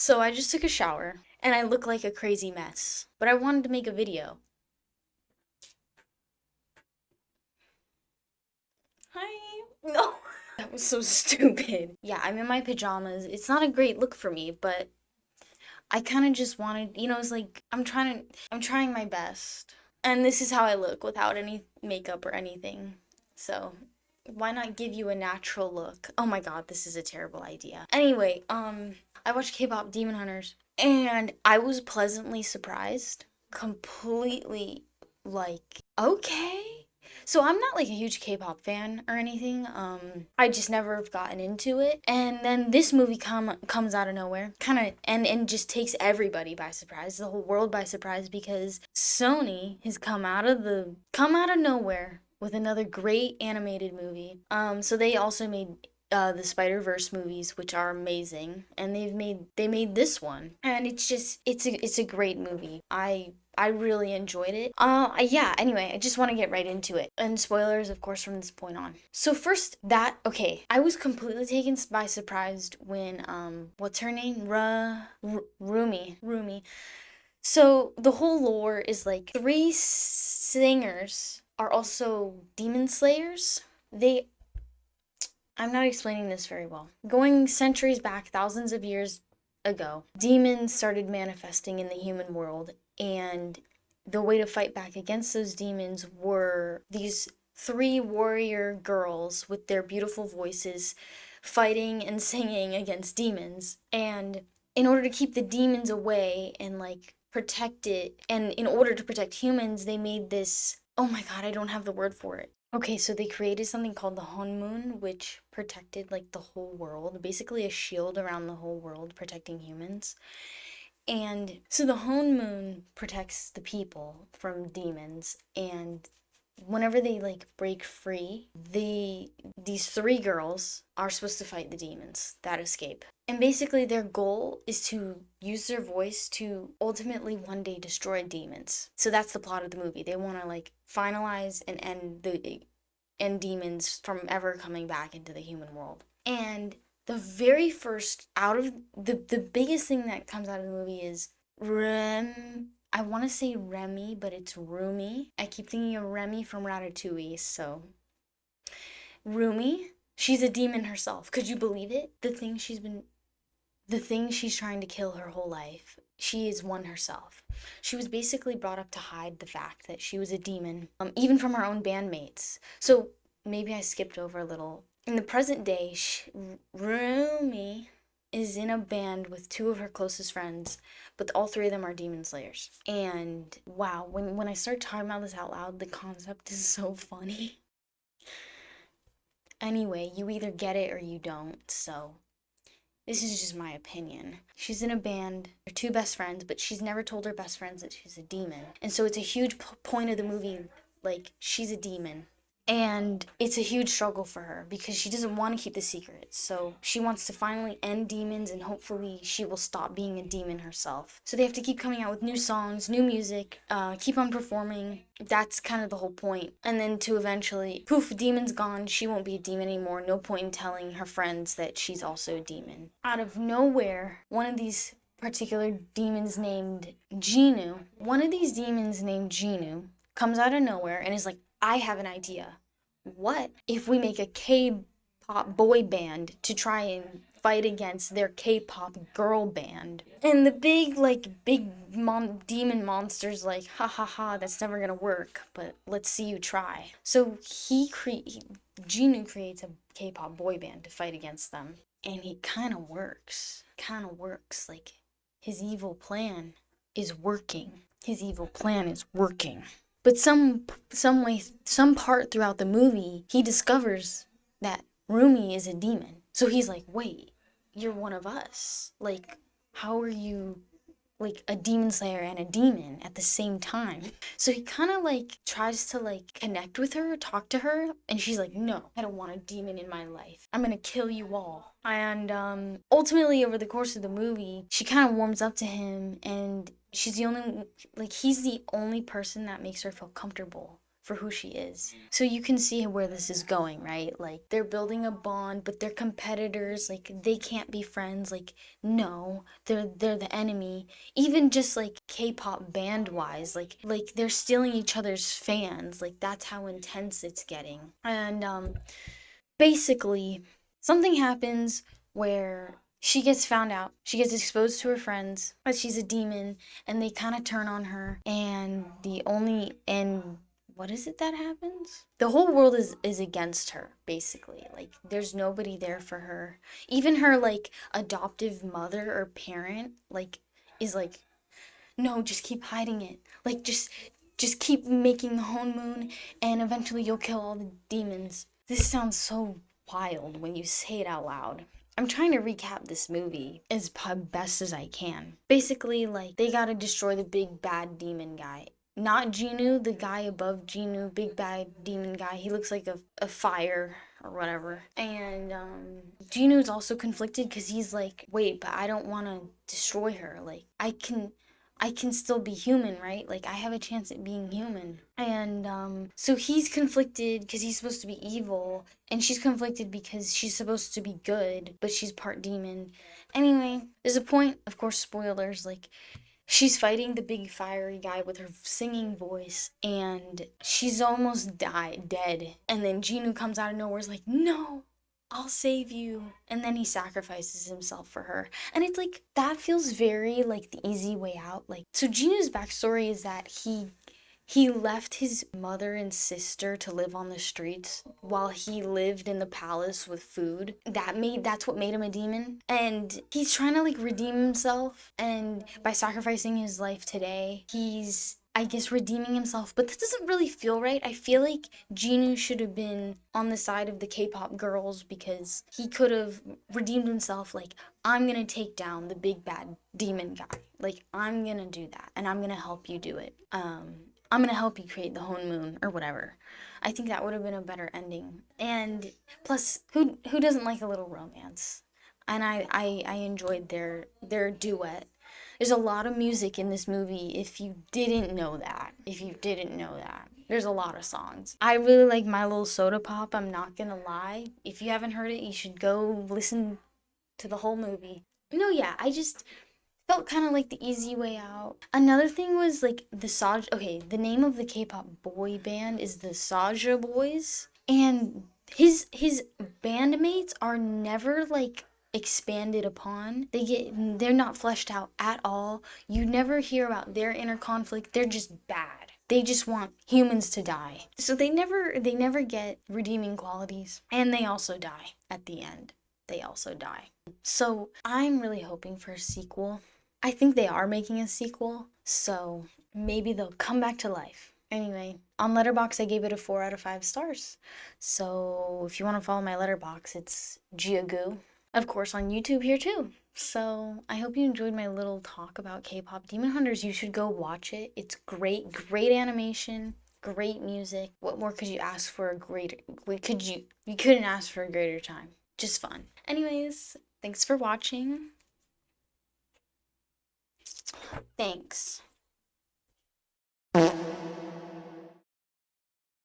So I just took a shower and I look like a crazy mess, but I wanted to make a video. Hi. No. That was so stupid. Yeah, I'm in my pajamas. It's not a great look for me, but I kind of just wanted, it's like I'm trying my best. And this is how I look without any makeup or anything. So, why not give you a natural look? Oh my god, this is a terrible idea. Anyway, I watched K-pop Demon Hunters and I was pleasantly surprised. Completely like, okay. So I'm not like a huge K-pop fan or anything. I just never have gotten into it. And then this movie comes out of nowhere, kind of and just takes everybody by surprise, the whole world by surprise because Sony has come out of nowhere with another great animated movie. So they also made the Spider-Verse movies, which are amazing, and they made this one, and it's a great movie. I really enjoyed it. Yeah, anyway, I just want to get right into it. And spoilers, of course, from this point on. So first, okay, I was completely taken by surprise when, what's her name? Rumi. So the whole lore is like three singers are also demon slayers. I'm not explaining this very well. Going centuries back, thousands of years ago, demons started manifesting in the human world, and the way to fight back against those demons were these three warrior girls with their beautiful voices fighting and singing against demons. And in order to keep the demons away and like protect it, and in order to protect humans, they made this. Oh my god, I don't have the word for it. Okay, so they created something called the Honmun, which protected like the whole world, basically a shield around the whole world protecting humans. And so the Honmun protects the people from demons, and whenever they like break free, these three girls are supposed to fight the demons that escape. And basically their goal is to use their voice to ultimately one day destroy demons. So that's the plot of the movie. They want to like finalize and end demons from ever coming back into the human world. And the very first out of the biggest thing that comes out of the movie is I want to say Remy, but it's Rumi. I keep thinking of Remy from Ratatouille, so Rumi, she's a demon herself. Could you believe it? The thing she's trying to kill her whole life. She is one herself. She was basically brought up to hide the fact that she was a demon, even from her own bandmates. So maybe I skipped over a little. In the present day, Rumi is in a band with two of her closest friends, but all three of them are demon slayers. And wow, when I start talking about this out loud, the concept is so funny. Anyway, you either get it or you don't, so this is just my opinion. She's in a band, her two best friends, but she's never told her best friends that she's a demon. And so it's a huge point of the movie, like, she's a demon. And it's a huge struggle for her because she doesn't want to keep the secret. So she wants to finally end demons and hopefully she will stop being a demon herself. So they have to keep coming out with new songs, new music, keep on performing. That's kind of the whole point. And then to eventually, poof, demon's gone. She won't be a demon anymore. No point in telling her friends that she's also a demon. Out of nowhere, one of these particular demons named one of these demons named Genu comes out of nowhere and is like, I have an idea. What if we make a K-pop boy band to try and fight against their K-pop girl band? And the demon monster's like, ha ha ha, that's never gonna work, but let's see you try. So Genu creates a K-pop boy band to fight against them. And it kind of works. Like, his evil plan is working. But some part throughout the movie, he discovers that Rumi is a demon. So he's like, wait, you're one of us. Like, how are you like a demon slayer and a demon at the same time? So he kind of like tries to like connect with her, talk to her, and she's like, no, I don't want a demon in my life. I'm gonna kill you all. And ultimately, over the course of the movie, she kind of warms up to him, and he's the only person that makes her feel comfortable for who she is. So you can see where this is going, right? Like they're building a bond, but they're competitors. Like they can't be friends. Like no, they're the enemy. Even just like K-pop band wise, like they're stealing each other's fans. Like that's how intense it's getting. And basically something happens where she gets found out. She gets exposed to her friends that she's a demon, and they kind of turn on her. And what is it that happens? The whole world is against her, basically. Like there's nobody there for her. Even her like adoptive mother or parent like is like, no, just keep hiding it. Like just keep making the honeymoon, and eventually you'll kill all the demons. This sounds so wild when you say it out loud. I'm trying to recap this movie as best as I can. Basically, like, they gotta destroy the big bad demon guy. Not Genu, the guy above Genu, big bad demon guy. He looks like a fire or whatever. And Genu's also conflicted because he's like, wait, but I don't want to destroy her. Like, I can still be human, right? Like I have a chance at being human. And so he's conflicted because he's supposed to be evil, and she's conflicted because she's supposed to be good, but she's part demon. Anyway, there's a point, of course, spoilers, like she's fighting the big fiery guy with her singing voice, and she's almost dead. And then Genu comes out of nowhere, is like, no, I'll save you. And then he sacrifices himself for her. And it's like, that feels very like the easy way out. Like, so Genu's backstory is that he left his mother and sister to live on the streets while he lived in the palace with food. That's what made him a demon. And he's trying to like redeem himself, and by sacrificing his life today, he's, I guess, redeeming himself. But this doesn't really feel right. I feel like Genu should have been on the side of the K-pop girls, because he could have redeemed himself, like, I'm gonna take down the big bad demon guy. Like, I'm gonna do that, and I'm gonna help you do it. I'm gonna help you create the honeymoon or whatever. I think that would have been a better ending. And plus, who doesn't like a little romance? And I enjoyed their duet. There's a lot of music in this movie. If you didn't know that, there's a lot of songs. I really like My Little Soda Pop. I'm not gonna lie. If you haven't heard it, you should go listen to the whole movie. No, yeah, I just felt kind of like the easy way out. Another thing was like the name of the K-pop boy band is the Saja Boys, and his bandmates are never like expanded upon. They're not fleshed out at all. You never hear about their inner conflict. They're just bad. They just want humans to die. So they never get redeeming qualities, and they also die at the end. They also die. So I'm really hoping for a sequel. I think they are making a sequel, so maybe they'll come back to life. Anyway, on Letterboxd, I gave it a 4 out of 5 stars. So if you want to follow my Letterboxd, it's Giagu. Of course, on YouTube here too. So I hope you enjoyed my little talk about K-pop Demon Hunters. You should go watch it. It's great, great animation, great music. What more could you ask for a greater? You couldn't ask for a greater time. Just fun. Anyways, thanks for watching. Thanks.